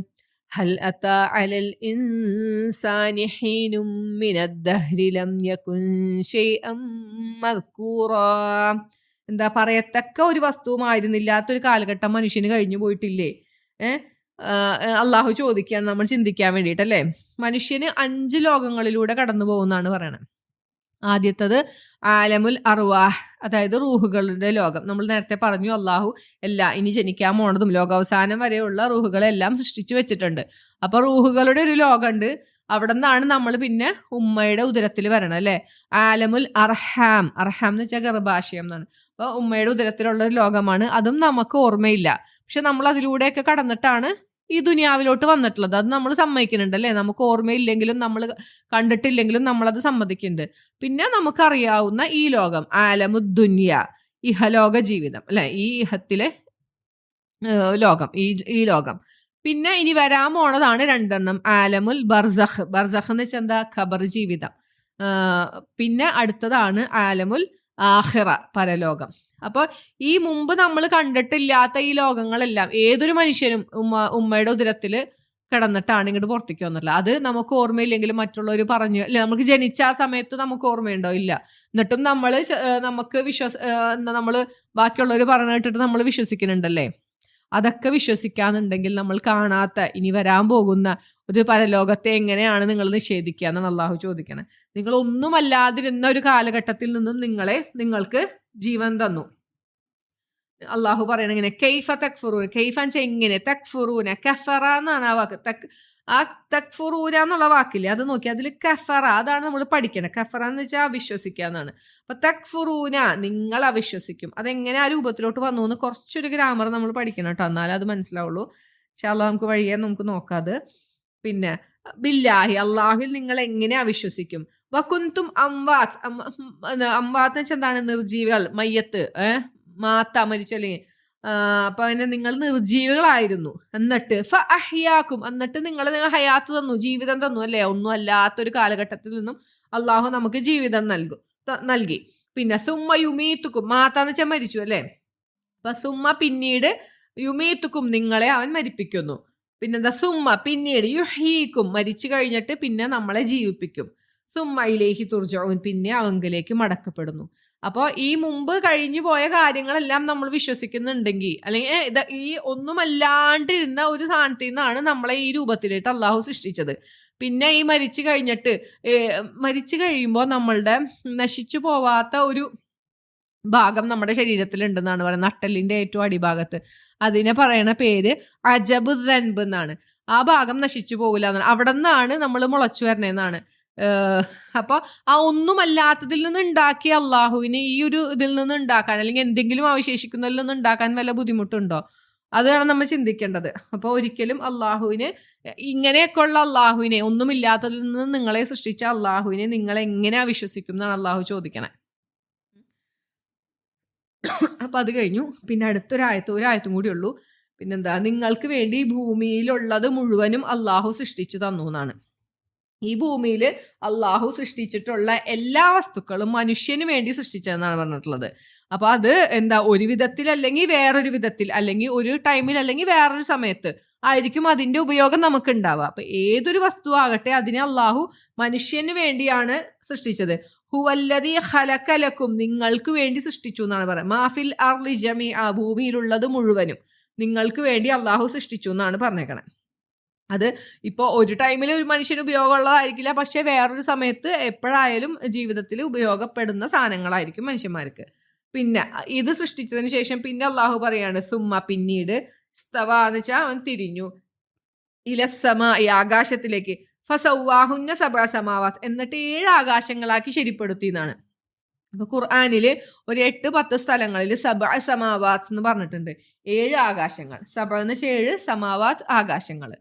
ഹൽ അതാ അലൽ ഇൻസാനി ഹീനും മിനദ്ദഹ്രി ലം യകുൻ ശൈഅൻ മദ്കൂറാ. എന്താ, പറയത്തക്ക ഒരു വസ്തുവുമായിരുന്നില്ലാത്തൊരു കാലഘട്ടം മനുഷ്യന് കഴിഞ്ഞു പോയിട്ടില്ലേ? അള്ളാഹു ചോദിക്കുകയാണ് നമ്മൾ ചിന്തിക്കാൻ വേണ്ടിയിട്ടല്ലേ. മനുഷ്യന് 5 ലോകങ്ങളിലൂടെ കടന്നു പോകുന്നതാണ് പറയണത്. ആദ്യത്തത് ആലമുൽ അർവാഹ്, അതായത് റൂഹുകളുടെ ലോകം. നമ്മൾ നേരത്തെ പറഞ്ഞു അള്ളാഹു ഇനി ജനിക്കാൻ പോണതും ലോകാവസാനം വരെയുള്ള റൂഹുകളെല്ലാം സൃഷ്ടിച്ചു വെച്ചിട്ടുണ്ട്. അപ്പൊ റൂഹുകളുടെ ഒരു ലോകമുണ്ട്. അവിടെ നിന്നാണ് നമ്മൾ പിന്നെ ഉമ്മയുടെ ഉദരത്തിൽ വരണം അല്ലേ. ആലമുൽ അർഹാം എന്ന് വെച്ചാൽ ഗർഭാശയം എന്നാണ്. അപ്പൊ ഉമ്മയുടെ ഉദരത്തിലുള്ള ഒരു ലോകമാണ്. അതും നമുക്ക് ഓർമ്മയില്ല, പക്ഷെ നമ്മൾ അതിലൂടെയൊക്കെ കടന്നിട്ടാണ് ഈ ദുനിയാവിലോട്ട് വന്നിട്ടുള്ളത്. അത് നമ്മൾ സമ്മതിക്കുന്നുണ്ട് അല്ലേ. നമുക്ക് ഓർമ്മയില്ലെങ്കിലും നമ്മൾ കണ്ടിട്ടില്ലെങ്കിലും നമ്മളത് സമ്മതിക്കുന്നുണ്ട്. പിന്നെ നമുക്കറിയാവുന്ന ഈ ലോകം ആലമുദ്ദുനിയ, ഇഹലോക ജീവിതം അല്ലെ, ഈ ഇഹത്തിലെ ലോകം, ഈ ലോകം. പിന്നെ ഇനി വരാൻ പോണതാണ് 2 ആലമുൽ ബർസഖ് എന്ന് വെച്ചാൽ എന്താ, ഖബർ ജീവിതം. പിന്നെ അടുത്തതാണ് ആലമുൽ ആഖിറ, പരലോകം. അപ്പോൾ ഈ മുമ്പ് നമ്മൾ കണ്ടിട്ടില്ലാത്ത ഈ ലോകങ്ങളെല്ലാം ഏതൊരു മനുഷ്യനും ഉമ്മയുടെ ഉദരത്തിൽ കിടന്നിട്ടാണ് ഇങ്ങോട്ട് പുറത്തേക്ക് വന്നിട്ടില്ല. അത് നമുക്ക് ഓർമ്മയില്ലെങ്കിലും മറ്റുള്ളവർ പറഞ്ഞു അല്ലെ, നമുക്ക് ജനിച്ച ആ സമയത്ത് നമുക്ക് ഓർമ്മയുണ്ടോ? ഇല്ല. എന്നിട്ടും നമുക്ക് നമ്മൾ ബാക്കിയുള്ളവർ പറഞ്ഞു കേട്ടിട്ട് നമ്മൾ വിശ്വസിക്കുന്നുണ്ടല്ലേ. അതൊക്കെ വിശ്വസിക്കാന്നുണ്ടെങ്കിൽ നമ്മൾ കാണാത്ത ഇനി വരാൻ പോകുന്ന ഒരു പരലോകത്തെ എങ്ങനെയാണ് നിങ്ങൾ നിഷേധിക്കുക എന്നാണ് അള്ളാഹു ചോദിക്കണേ. നിങ്ങൾ ഒന്നുമല്ലാതിരുന്ന ഒരു കാലഘട്ടത്തിൽ നിന്നും നിങ്ങൾക്ക് ജീവൻ തന്നു. അള്ളാഹു പറയണ ഇങ്ങനെ, കൈഫ തക്ഫുറൂന, കൈഫ എങ്ങനെ, തക്ഫുറൂന, കഫറ എന്നാണ് ആ വാക്ക്. ആ തക്ഫുറൂന എന്നുള്ള വാക്കില്ലേ, അത് നോക്കി അതിൽ കഫറ, അതാണ് നമ്മൾ പഠിക്കണത്. കഫറ എന്ന് വെച്ചാൽ അവിശ്വസിക്കുക എന്നാണ്. അപ്പൊ തക്ഫുറൂന, നിങ്ങൾ അവിശ്വസിക്കും. അതെങ്ങനെ ആ രൂപത്തിലോട്ട് വന്നു എന്ന് കുറച്ചൊരു ഗ്രാമർ നമ്മൾ പഠിക്കണം കേട്ടോ, എന്നാലേ അത് മനസ്സിലാവുള്ളൂ. ഇൻഷാ അല്ലാഹ് നമുക്ക് വഴിയെ നമുക്ക് നോക്കാത്. പിന്നെ ബില്ലാഹി, അള്ളാഹുവിൽ നിങ്ങൾ എങ്ങനെ അവിശ്വസിക്കും. വകുന്തും അംവാത്ത് എന്ന് വെച്ചാൽ എന്താണ്? നിർജീവികൾ, മയ്യത്ത്, മരിച്ചു അല്ലെങ്കിൽ അപ്പൊ അങ്ങനെ നിങ്ങൾ നിർജീവികളായിരുന്നു. എന്നിട്ട് എന്നിട്ട് നിങ്ങൾ ഹയാത്ത് തന്നു, ജീവിതം തന്നു അല്ലേ. ഒന്നും അല്ലാത്തൊരു കാലഘട്ടത്തിൽ നിന്നും അള്ളാഹു നമുക്ക് ജീവിതം നൽകി. പിന്നെ സുമ്മ യുമീത്തുക്കും, മാത്താന്ന് വെച്ചാൽ മരിച്ചു അല്ലേ. അപ്പൊ സുമ്മ പിന്നീട്, യുമീത്തുക്കും നിങ്ങളെ അവൻ മരിപ്പിക്കുന്നു. പിന്നെന്താ, സുമ്മ പിന്നീട്, യുഹീക്കും മരിച്ചു കഴിഞ്ഞിട്ട് പിന്നെ നമ്മളെ ജീവിപ്പിക്കും. സുമ്മ ഇലൈഹി തുർജഊൻ, പിന്നെ അവങ്കിലേക്ക് മടക്കപ്പെടുന്നു. അപ്പോൾ ഈ മുമ്പ് കഴിഞ്ഞു പോയ കാര്യങ്ങളെല്ലാം നമ്മൾ വിശ്വസിക്കുന്നുണ്ടെങ്കിൽ, അല്ലെങ്കിൽ ഈ ഒന്നുമല്ലാണ്ടിരുന്ന ഒരു സാധനത്തിൽ നിന്നാണ് നമ്മളെ ഈ രൂപത്തിലേക്ക് അള്ളാഹു സൃഷ്ടിച്ചത്. പിന്നെ ഈ മരിച്ചു കഴിയുമ്പോൾ നമ്മളുടെ നശിച്ചു പോവാത്ത ഒരു ഭാഗം നമ്മുടെ ശരീരത്തിലുണ്ടെന്നാണ് പറയുന്നത്, നട്ടലിന്റെ ഏറ്റവും അടിഭാഗത്ത്. അതിനെ പറയണ പേര് അജബ് ദൻബ് എന്നാണ്. ആ ഭാഗം നശിച്ചു പോകില്ല എന്നാണ്. അവിടെ നിന്നാണ് നമ്മൾ മുളച്ചു വരണേന്നാണ്. അപ്പൊ ആ ഒന്നുമല്ലാത്തതിൽ നിന്ന് ഉണ്ടാക്കിയ അള്ളാഹുവിന് ഈ ഒരു ഇതിൽ നിന്ന് ഉണ്ടാക്കാൻ, അല്ലെങ്കിൽ എന്തെങ്കിലും അവശേഷിക്കുന്നതിൽ നിന്ന് ഉണ്ടാക്കാൻ വല്ല ബുദ്ധിമുട്ടുണ്ടോ? അതാണ് നമ്മൾ ചിന്തിക്കേണ്ടത്. അപ്പൊ ഒരിക്കലും അള്ളാഹുവിന്, ഇങ്ങനെയൊക്കെയുള്ള അള്ളാഹുവിനെ, ഒന്നുമില്ലാത്തതിൽ നിന്ന് നിങ്ങളെ സൃഷ്ടിച്ച അള്ളാഹുവിനെ നിങ്ങൾ എങ്ങനെ അവിശ്വസിക്കും എന്നാണ് അള്ളാഹു ചോദിക്കണേ. അപ്പൊ അത് കഴിഞ്ഞു. പിന്നെ ഒരായത്തും കൂടി ഉള്ളൂ. പിന്നെന്താ, നിങ്ങൾക്ക് വേണ്ടി ഭൂമിയിലുള്ളത് മുഴുവനും അള്ളാഹു സൃഷ്ടിച്ചു തന്നു എന്നാണ്. ഈ ഭൂമിയിൽ അള്ളാഹു സൃഷ്ടിച്ചിട്ടുള്ള എല്ലാ വസ്തുക്കളും മനുഷ്യന് വേണ്ടി സൃഷ്ടിച്ചതെന്നാണ് പറഞ്ഞിട്ടുള്ളത്. അപ്പൊ അത് എന്താ ഒരു വിധത്തിൽ അല്ലെങ്കിൽ വേറൊരു വിധത്തിൽ, അല്ലെങ്കിൽ ഒരു ടൈമിൽ അല്ലെങ്കിൽ വേറൊരു സമയത്ത് ആയിരിക്കും അതിന്റെ ഉപയോഗം നമുക്ക് ഉണ്ടാവുക. അപ്പൊ ഏതൊരു വസ്തു ആകട്ടെ അതിനെ അള്ളാഹു മനുഷ്യന് വേണ്ടിയാണ് സൃഷ്ടിച്ചത്. ഹുവല്ലദീ ഖലഖലക്കും, നിങ്ങൾക്ക് വേണ്ടി സൃഷ്ടിച്ചു എന്നാണ് പറയുന്നത്. മാഫിൽ അർളി ജമീഅ, ഭൂമിയിലുള്ളത് മുഴുവനും നിങ്ങൾക്ക് വേണ്ടി അള്ളാഹു സൃഷ്ടിച്ചു എന്നാണ് പറഞ്ഞേക്കണേ. അത് ഇപ്പോൾ ഒരു ടൈമിൽ ഒരു മനുഷ്യന് ഉപയോഗമുള്ളതായിരിക്കില്ല, പക്ഷെ വേറൊരു സമയത്ത് എപ്പോഴായാലും ജീവിതത്തിൽ ഉപയോഗപ്പെടുന്ന സാധനങ്ങളായിരിക്കും മനുഷ്യന്മാർക്ക്. പിന്നെ ഇത് സൃഷ്ടിച്ചതിന് ശേഷം പിന്നെ അള്ളാഹു പറയാണ് സുമ്മ, പിന്നീട് സ്തവ എന്ന് വെച്ചാൽ അവൻ തിരിഞ്ഞു, ഇലസമ, ഈ ആകാശത്തിലേക്ക്, ഫസവാഹുന്ന സബഅ സമാവാത്ത്, എന്നിട്ട് 7 ആകാശങ്ങളാക്കി ശരിപ്പെടുത്തി എന്നാണ്. അപ്പൊ ഖുർആനില് ഒരു 8-10 സ്ഥലങ്ങളിൽ സബഅ സമാവാത്ത് എന്ന് പറഞ്ഞിട്ടുണ്ട്. 7 ആകാശങ്ങൾ. സബഅ എന്ന് വെച്ചാൽ 7, സമാവാത്ത് ആകാശങ്ങൾ.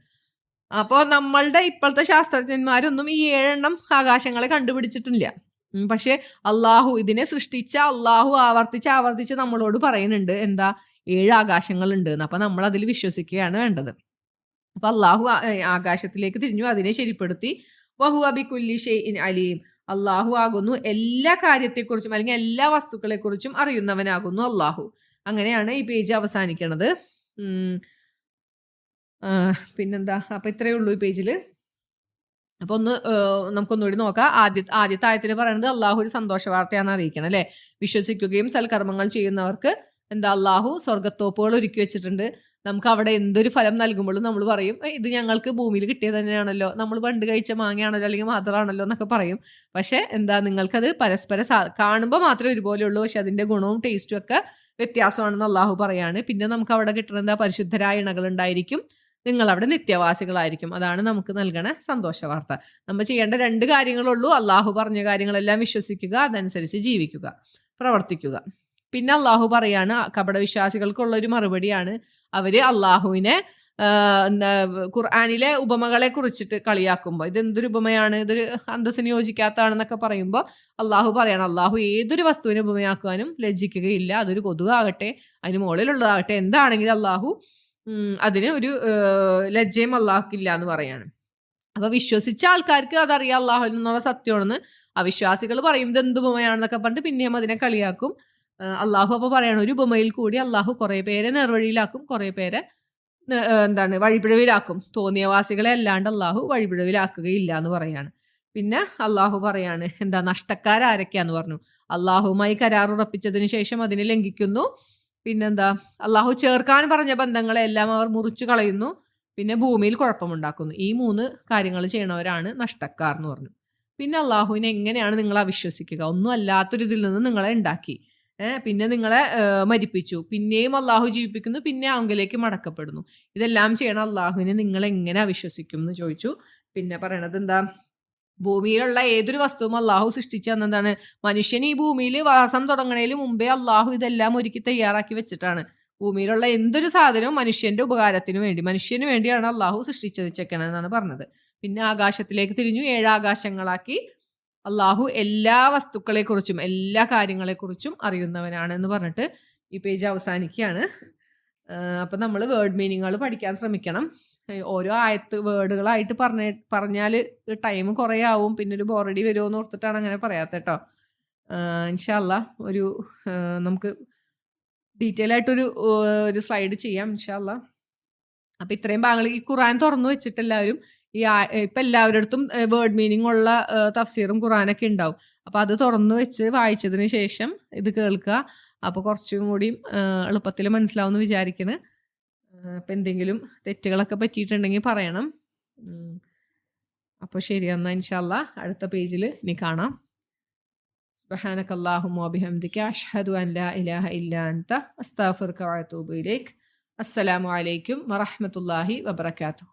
അപ്പോൾ നമ്മളുടെ ഇപ്പോഴത്തെ ശാസ്ത്രജ്ഞന്മാരൊന്നും ഈ 7 ആകാശങ്ങളെ കണ്ടുപിടിച്ചിട്ടില്ല. പക്ഷെ അള്ളാഹു ഇതിനെ സൃഷ്ടിച്ച അള്ളാഹു ആവർത്തിച്ച് നമ്മളോട് പറയുന്നുണ്ട് എന്താ, 7 ആകാശങ്ങൾ ഉണ്ട് എന്ന്. അപ്പൊ നമ്മൾ അതിൽ വിശ്വസിക്കുകയാണ് വേണ്ടത്. അപ്പൊ അള്ളാഹു ആകാശത്തിലേക്ക് തിരിഞ്ഞു, അതിനെ ശരിപ്പെടുത്തി. വഹുവ ബികുല്ലി ഷൈഇൻ അലീം, അള്ളാഹു ആകുന്നു എല്ലാ കാര്യത്തെക്കുറിച്ചും അല്ലെങ്കിൽ എല്ലാ വസ്തുക്കളെ കുറിച്ചും അറിയുന്നവനാകുന്നു അള്ളാഹു. അങ്ങനെയാണ് ഈ പേജ് അവസാനിക്കണത്. പിന്നെന്താ, അപ്പൊ ഇത്രയേ ഉള്ളൂ ഈ പേജിൽ. അപ്പൊ നമുക്കൊന്നുകൂടി നോക്കാം. ആദ്യത്തെ ആയത്തിൽ പറയുന്നത് അള്ളാഹു ഒരു സന്തോഷ വാർത്തയാണ് അറിയിക്കണം അല്ലെ. വിശ്വസിക്കുകയും സൽക്കർമ്മങ്ങൾ ചെയ്യുന്നവർക്ക് എന്താ അള്ളാഹു സ്വർഗത്തോപ്പുകൾ ഒരുക്കി വെച്ചിട്ടുണ്ട്. നമുക്ക് അവിടെ എന്തൊരു ഫലം നൽകുമ്പോഴും നമ്മൾ പറയും ഇത് ഞങ്ങൾക്ക് ഭൂമിയിൽ കിട്ടിയത് തന്നെയാണല്ലോ, നമ്മൾ പണ്ട് കഴിച്ച മാങ്ങയാണല്ലോ അല്ലെങ്കിൽ മാതറാണല്ലോ എന്നൊക്കെ പറയും. പക്ഷെ എന്താ, നിങ്ങൾക്കത് പരസ്പര കാണുമ്പോൾ മാത്രമേ ഒരുപോലെ ഉള്ളൂ, പക്ഷെ അതിന്റെ ഗുണവും ടേസ്റ്റും ഒക്കെ വ്യത്യാസമാണെന്ന് അള്ളാഹു പറയാണ്. പിന്നെ നമുക്ക് അവിടെ കിട്ടുന്ന എന്താ, പരിശുദ്ധരായ ഇണകൾ ഉണ്ടായിരിക്കും, നിങ്ങളവിടെ നിത്യവാസികളായിരിക്കും. അതാണ് നമുക്ക് നൽകണ സന്തോഷ വാർത്ത. നമ്മൾ ചെയ്യേണ്ട 2 കാര്യങ്ങളുള്ളൂ. അള്ളാഹു പറഞ്ഞ കാര്യങ്ങളെല്ലാം വിശ്വസിക്കുക, അതനുസരിച്ച് ജീവിക്കുക, പ്രവർത്തിക്കുക. പിന്നെ അള്ളാഹു പറയാണ് കപടവിശ്വാസികൾക്കുള്ള ഒരു മറുപടിയാണ്. അവര് അള്ളാഹുവിനെ ഖുർആനിലെ ഉപമകളെ കുറിച്ചിട്ട് കളിയാക്കുമ്പോൾ ഇതെന്തൊരു ഉപമയാണ്, ഇതൊരു അന്തസ്സിന് യോജിക്കാത്തതാണെന്നൊക്കെ പറയുമ്പോൾ അള്ളാഹു പറയാണ് അള്ളാഹു ഏതൊരു വസ്തുവിനെ ഉപമയാക്കുവാനും ലജ്ജിക്കുകയില്ല. അതൊരു കൊതുകാകട്ടെ, അതിന് മുകളിലുള്ളതാകട്ടെ, എന്താണെങ്കിലും അള്ളാഹു അതിന് ഒരു ലജ്ജയും അള്ളാഹ്ക്കില്ല എന്ന് പറയാണ്. അപ്പൊ വിശ്വസിച്ച ആൾക്കാർക്ക് അതറിയാം അള്ളാഹുവിൽ നിന്നുള്ള സത്യമാണെന്ന്. അവിശ്വാസികൾ പറയും ഇത് എന്ത് ഉപമയാണെന്നൊക്കെ പറഞ്ഞിട്ട് പിന്നെയും അതിനെ കളിയാക്കും. അള്ളാഹു അപ്പൊ പറയണം ഒരു ഉപമയിൽ കൂടി അള്ളാഹു കുറെ പേരെ നേർവഴിയിലാക്കും, കുറെ പേരെ വഴിപിഴവിലാക്കും. തോന്നിയവാസികളെ അല്ലാണ്ട് അള്ളാഹു വഴിപിഴവിലാക്കുകയില്ല എന്ന് പറയാണ്. പിന്നെ അള്ളാഹു പറയാണ് എന്താ, നഷ്ടക്കാരാരൊക്കെയാന്ന് പറഞ്ഞു. അള്ളാഹുമായി കരാറുറപ്പിച്ചതിന് ശേഷം അതിനെ ലംഘിക്കുന്നു. പിന്നെന്താ, അള്ളാഹു ചേർക്കാൻ പറഞ്ഞ ബന്ധങ്ങളെ എല്ലാം അവർ മുറിച്ചു കളയുന്നു. പിന്നെ ഭൂമിയിൽ കുഴപ്പമുണ്ടാക്കുന്നു. ഈ 3 കാര്യങ്ങൾ ചെയ്യണവരാണ് നഷ്ടക്കാർ എന്ന് പറഞ്ഞു. പിന്നെ അള്ളാഹുവിനെ എങ്ങനെയാണ് നിങ്ങൾ അവിശ്വസിക്കുക? ഒന്നും അല്ലാത്തൊരിതിൽ നിന്ന് നിങ്ങളെ ഉണ്ടാക്കി, പിന്നെ നിങ്ങളെ മരിപ്പിച്ചു, പിന്നെയും അള്ളാഹു ജീവിപ്പിക്കുന്നു, പിന്നെ അവങ്കിലേക്ക് മടക്കപ്പെടുന്നു. ഇതെല്ലാം ചെയ്യണം അള്ളാഹുവിനെ നിങ്ങൾ എങ്ങനെ അവിശ്വസിക്കും എന്ന് ചോദിച്ചു. പിന്നെ പറയണത് എന്താ, ഭൂമിയിലുള്ള ഏതൊരു വസ്തുവും അള്ളാഹു സൃഷ്ടിച്ചെന്നതാണ്. മനുഷ്യൻ ഈ ഭൂമിയിൽ വാസം തുടങ്ങണതിന് മുമ്പേ അള്ളാഹു ഇതെല്ലാം ഒരുക്കി തയ്യാറാക്കി വെച്ചിട്ടാണ്. ഭൂമിയിലുള്ള എന്തൊരു സാധനവും മനുഷ്യന്റെ ഉപകാരത്തിന് വേണ്ടി, മനുഷ്യന് വേണ്ടിയാണ് അള്ളാഹു സൃഷ്ടിച്ചെക്കണമെന്നാണ് പറഞ്ഞത്. പിന്നെ ആകാശത്തിലേക്ക് തിരിഞ്ഞു, 7 ആകാശങ്ങളാക്കി. അള്ളാഹു എല്ലാ വസ്തുക്കളെക്കുറിച്ചും എല്ലാ കാര്യങ്ങളെക്കുറിച്ചും അറിയുന്നവനാണ് എന്ന് പറഞ്ഞിട്ട് ഈ പേജ് അവസാനിക്കുകയാണ്. അപ്പം നമ്മൾ വേർഡ് മീനിങ്ങുകൾ പഠിക്കാൻ ശ്രമിക്കണം. ഓരോ വേർഡുകളായിട്ട് പറഞ്ഞാൽ ടൈം കുറേ ആവും, പിന്നെ ഒരു ബോറടി വരുമോ എന്ന് ഓർത്തിട്ടാണ് അങ്ങനെ പറയാത്ത കേട്ടോ. ഇൻഷാ അല്ലാ നമുക്ക് ഡീറ്റെയിൽ ആയിട്ടൊരു സ്ലൈഡ് ചെയ്യാം ഇൻഷാ അല്ലാ. അപ്പം ഇത്രയും ഭാഗങ്ങൾ ഈ ഖുർആൻ തുറന്നു വെച്ചിട്ട് എല്ലാവരും ഇപ്പം എല്ലാവരുടെ അടുത്തും വേർഡ് മീനിങ് ഉള്ള തഫ്സീറും ഖുർആനൊക്കെ ഉണ്ടാവും. അപ്പം അത് തുറന്നു വെച്ച് വായിച്ചതിന് ശേഷം ഇത് കേൾക്കുക. അപ്പോൾ കുറച്ചും കൂടി എളുപ്പത്തിൽ മനസ്സിലാവുമെന്ന് വിചാരിക്കണ്. അപ്പം എന്തെങ്കിലും തെറ്റുകളൊക്കെ പറ്റിയിട്ടുണ്ടെങ്കിൽ പറയണം. അപ്പോൾ ശരി, എന്നാൽ ഇൻഷാ അല്ലാ അടുത്ത പേജിൽ ഇനി കാണാം. സുബ്ഹാനക അല്ലാഹുമ്മ വബിഹംദിക അഷ്ഹദു അൻ ലാ ഇലാഹ ഇല്ലാ അൻത അസ്തഗ്ഫിറുക വഅതൂബു ഇലൈക്. അസ്സലാമു അലൈക്കും വറഹ്മത്തുള്ളാഹി വബറകാതുഹു.